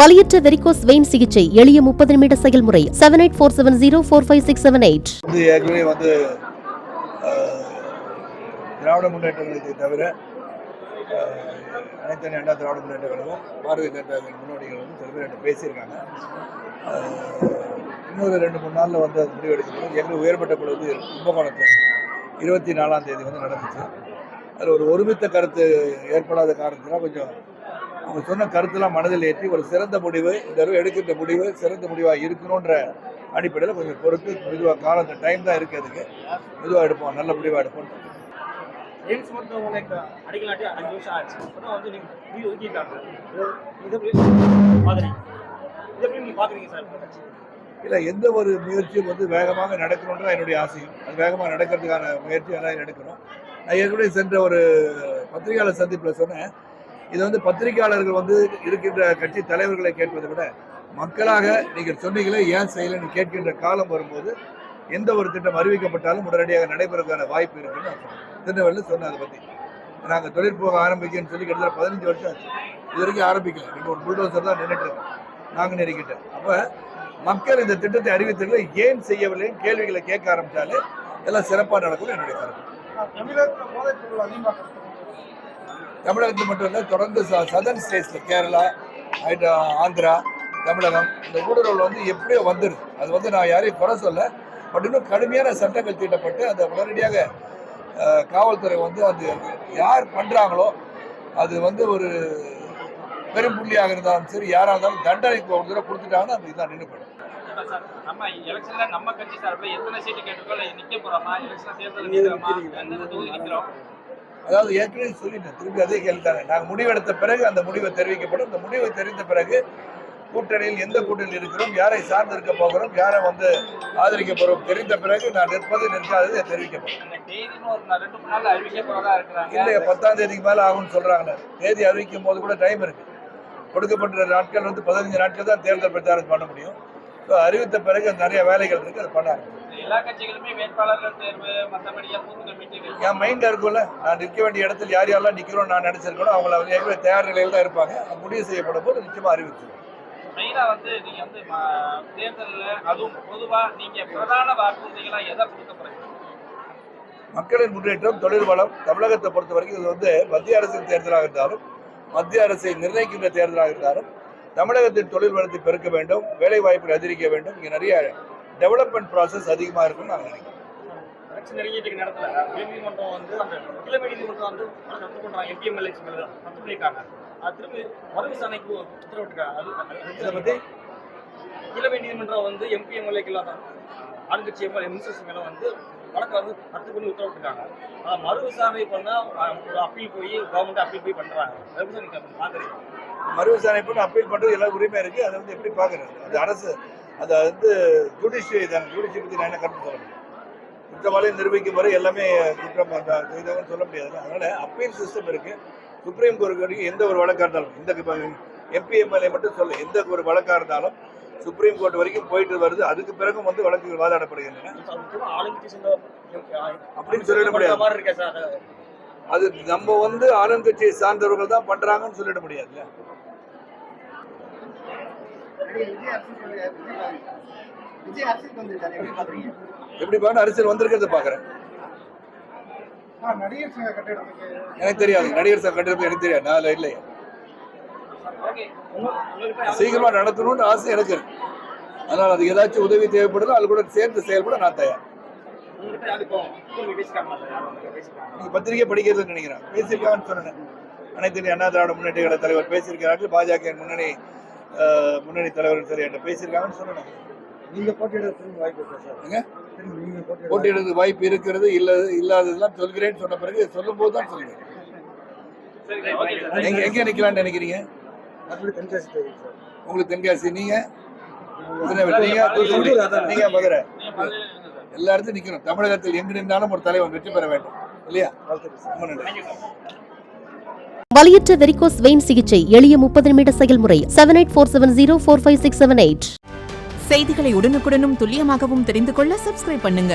வலியற்ற varicose vein சிகிச்சை எளிய 30 நிமிட செயல்முறை 7847045678. ஏற்கனவே திராவிட முன்னேற்ற கழகத்தை தவிர அனைத்து அண்ணா திராவிட முன்னேற்ற கழகம் பாரதிய ஜனதா முன்னோடிகள் சில பேர் பேசியிருக்காங்க. இன்னொரு 2-3 நாளில் அது முடிவெடுக்கப்படும். எங்களுக்கு உயர்மட்ட குழு கும்பகோணத்தில் 24ஆம் தேதி நடந்துச்சு. அதில் ஒரு ஒருமித்த கருத்து ஏற்படாத காரணத்தினால் கொஞ்சம் அவங்க சொன்ன கருத்தெல்லாம் மனதில் ஏற்றி ஒரு சிறந்த முடிவு, இந்த தடவை எடுக்கின்ற முடிவு சிறந்த முடிவாக இருக்கணுன்ற அடிப்படையில் கொஞ்சம் பொறுத்து மெதுவாக காலம் டைம் தான் இருக்குது, அதுக்கு மெதுவாக எடுப்போம், நல்ல முடிவாக எடுப்போம். இல்லை, எந்த ஒரு முயற்சியும் வேகமாக நடக்கணுன்ற என்னுடைய ஆசையும், அது வேகமாக நடக்கிறதுக்கான முயற்சி எல்லாம் எடுக்கணும். நான் ஏற்கனவே சென்ற ஒரு பத்திரிகையாளர் சந்திப்பில் சொன்னேன், இது பத்திரிகையாளர்கள் இருக்கின்ற கட்சி தலைவர்களை கேட்பதை விட மக்களாக நீங்கள் சொன்னீங்களே ஏன் செய்யலைன்னு கேட்கின்ற காலம் வரும்போது எந்த ஒரு திட்டம் அறிவிக்கப்பட்டாலும் உடனடியாக நடைபெறுவதற்கான வாய்ப்பு இருக்குன்னு திருநெல்வேலியில் சொன்னேன். அதை பற்றி நாங்கள் தொழிற்போக ஆரம்பிக்கணும்னு சொல்லி கிட்டத்தட்ட 15 வருஷம் ஆச்சு, இது வரைக்கும் ஆரம்பிக்கல. 2 புல்டோசர் தான் நின்றுட்டு நாங்கள் நெருக்கிட்டேன். அப்போ மக்கள் இந்த திட்டத்தை அறிவித்தவர்களை ஏன் செய்யவில்லைன்னு கேள்விகளை கேட்க ஆரம்பித்தாலே எல்லாம் சிறப்பாக நடக்கும் என்னுடைய கருத்து. தமிழகத்தில் மட்டும் இல்லை, தொடர்ந்து சதர்ன் ஸ்டேட்ஸில் கேரளா, ஆந்திரா, தமிழகம் இந்த ஊடுருவல் எப்படியோ வந்துடுது. அது நான் யாரையும் குறை சொல்ல, பட் இன்னும் கடுமையான சட்டங்கள் தீட்டப்பட்டு அதை உடனடியாக காவல்துறை அது யார் பண்ணுறாங்களோ அது ஒரு பெரும் புள்ளியாக இருந்தாலும் சரி, யாராக இருந்தாலும் தண்டனை ஒரு தடவை கொடுத்துட்டாங்கன்னா அது இதுதான் நின்று போயிடும். அதாவது ஏற்கனவே சொல்லிட்டேன், திருப்பி அதே கேள்வித்தாங்க. நாங்கள் முடிவெடுத்த பிறகு அந்த முடிவை தெரிவிக்கப்படும். அந்த முடிவை தெரிந்த பிறகு கூட்டணியில் எந்த கூட்டணியில் இருக்கிறோம், யாரை சார்ந்து இருக்க போகிறோம், யாரை ஆதரிக்க போகிறோம் தெரிந்த பிறகு நான் நிற்பது நிற்காதது தெரிவிக்கப்படும். இல்லையா, 10ஆம் தேதிக்கு மேலே ஆகும்னு சொல்கிறாங்க. தேதி அறிவிக்கும் போது கூட டைம் இருக்கு. கொடுக்கப்பட்ட நாட்கள் 15 நாட்கள் தான் தேர்தல் பிரச்சாரம் பண்ண முடியும். ஸோ அறிவித்த பிறகு நிறைய வேலைகள் இருக்கு, அதை பண்ண ஆரம்பிக்கும். எல்லா கட்சிகளுமே வேட்பாளர்கள் தேர்வு மற்றபடியாக என் மைண்டில் இருக்கும்ல, நான் நிற்க வேண்டிய இடத்துல யார் யாரெல்லாம் நிற்கிறோம் நான் நினைச்சிருக்கணும், அவங்கள ஏற்கனவே தயார் நிலையில் தான் இருப்பாங்க. முடிவு செய்யப்படும் போது நிச்சயமாக அறிவிச்சிருக்கோம். மெயினாக நீங்கள் தேர்தலில் அதுவும் பொதுவாக நீங்கள் பிரதான வாக்குறுதிகளாக எதை கொடுக்க போறீங்க? மக்களின் முன்னேற்றம், தொழில் வளம். தமிழகத்தை பொறுத்த வரைக்கும் இது மத்திய அரசின் தேர்தலாக இருந்தாலும், மத்திய அரசை நிர்ணயிக்கின்ற தேர்தலாக இருந்தாலும் தமிழகத்தின் தொழில் வளத்தை பெருக்க வேண்டும், வேலை வாய்ப்பை அதிகரிக்க வேண்டும். இங்கே நிறைய டெவலப்மெண்ட் ப்ராசஸ் அதிகமாக இருக்குன்னு நான் நினைக்கிறேன். நேரத்தில் நீதிமன்றம் அந்த கிளை நீதிமன்றம் ரத்து பண்ணுறாங்க, எம்பிஎம்எல்ஏ ரத்து பண்ணியிருக்காங்க. அது திரும்பி மறு விசாரணைக்கு உத்தரவிட்டிருக்காங்க. இதை பற்றி கிளை நீதிமன்றம் எம்பிஎம்எல்ஏக்கெல்லாம் ஆளுங்கட்சி மினிஸ்டர்ஸ் மேலே வழக்கை ரத்து பண்ணி உத்தரவிட்டிருக்காங்க. அதை மறு விசாரணை பண்ணால் ஒரு அப்பீல் போய் கவர்மெண்ட் அப்பீல் போய் பண்ணுறாங்க. அதை நீங்கள் பார்க்குறீங்க? மறு விசாரணை பண்ணி அப்பீல் பண்ணுறது எல்லா உரிமை இருக்குது. அதை எப்படி பார்க்குறது? அது அரசு, அதை ஜுடிஷியரி தான். ஜுடிஷியரி பற்றி நான் என்ன கருத்து சொல்ல முடியும்? குற்றவாளியை நிரூபிக்கும் வரை எல்லாமே குற்றம் செய்தவங்கன்னு சொல்ல முடியாது. அதனால் அப்பீல் சிஸ்டம் இருக்குது. சுப்ரீம் கோர்ட் வரைக்கும் எந்த ஒரு வழக்காக இருந்தாலும், இந்த எம்பிஎம்எல்ஏ மட்டும் சொல்ல, எந்த ஒரு வழக்காக இருந்தாலும் சுப்ரீம் கோர்ட் வரைக்கும் போயிட்டு வருது. அதுக்கு பிறகும் வழக்குகள் வாதாடப்படுகின்றன அப்படின்னு சொல்லிட முடியாது. அது நம்ம ஆளுங்கட்சியை சார்ந்தவர்கள் தான் பண்றாங்கன்னு சொல்லிட முடியாதுல்ல. எப்படி பாருங்க, அரசியல் வந்திருக்கிறத பாக்குறேன். எனக்கு தெரியாது, நடிகர் சங்க கட்டிடப்பு எனக்கு தெரியாது, நான் இல்லையா. சீக்கிரமா நடத்தணும்னு ஆசை எனக்கு இருக்கு. அதனால அதுக்கு ஏதாச்சும் உதவி தேவைப்படுதோ அது கூட சேர்ந்து செயல்பட நான் தயார். நீங்க பத்திரிகை படிக்கிறதுன்னு நினைக்கிறேன், பேசியிருக்காங்கன்னு சொன்னேன். அனைத்து அண்ணா திராவிட முன்னேற்ற கழக தலைவர் பேசியிருக்கிறார்கள், பாஜக முன்னணி தலைவர் சரி என்கிட்ட பேசியிருக்காங்கன்னு சொன்னேன். நீங்க போட்டியிடுறதுக்கு வாய்ப்பு இருக்கா சார்? போட்டியிடுறதுக்கு வாய்ப்பு இருக்கிறது இல்லாததெல்லாம் சொல்கிறேன்னு சொன்ன பிறகு சொல்லும் போது தான் சொல்லுவேன். எங்க நிக்கலாம்னு நினைக்கிறீங்க? உங்களுக்கு தென்காசி, நீங்க மதுரை, எல்லா இடத்தையும் நிக்கணும். தமிழகத்தில் எங்கு நின்றாலும் ஒரு தலைவர் வெற்றி பெற வேண்டும் இல்லையா? ரொம்ப நன்றி. வலியற்ற வெரிகோஸ் வெயின் சிகிச்சை எளிய 30 நிமிட செயல்முறை 7847045678. செய்திகளை உடனுக்குடனும் துல்லியமாகவும் தெரிந்து கொள்ள சப்ஸ்கிரைப் பண்ணுங்க.